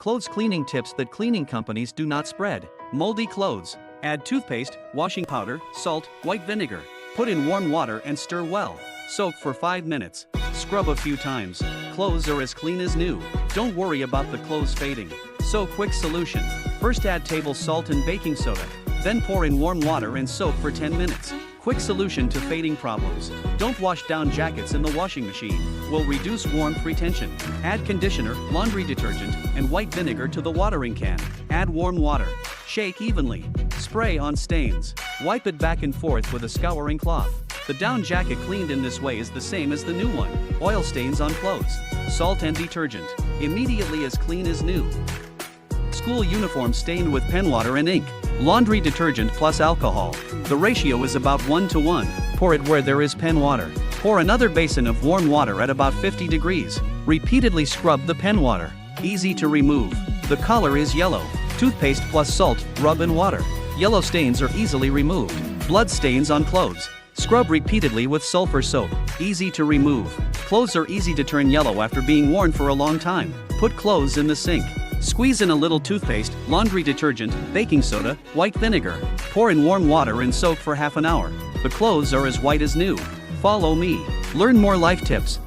Clothes cleaning tips that cleaning companies do not spread. Moldy clothes. Add toothpaste, washing powder, salt, white vinegar. Put in warm water and stir well. Soak for 5 minutes. Scrub a few times. Clothes are as clean as new. Don't worry about the clothes fading. So quick solution. First add table salt and baking soda. Then pour in warm water and soak for 10 minutes. Quick solution to fading problems. Don't wash down jackets in the washing machine. Will reduce warmth retention. Add conditioner, laundry detergent, and white vinegar to the watering can. Add warm water. Shake evenly. Spray on stains. Wipe it back and forth with a scouring cloth. The down jacket cleaned in this way is the same as the new one. Oil stains on clothes. Salt and detergent. Immediately as clean as new. School uniform stained with pen water and ink. Laundry detergent plus alcohol. The ratio is about 1:1. Pour it where there is pen water. Pour another basin of warm water at about 50 degrees. Repeatedly scrub the pen water. Easy to remove. The color is yellow. Toothpaste plus salt, rub in water. Yellow stains are easily removed. Blood stains on clothes. Scrub repeatedly with sulfur soap. Easy to remove. Clothes are easy to turn yellow after being worn for a long time. Put clothes in the sink. Squeeze in a little toothpaste, laundry detergent, baking soda, white vinegar. Pour in warm water and soak for half an hour. The clothes are as white as new. Follow me. Learn more life tips.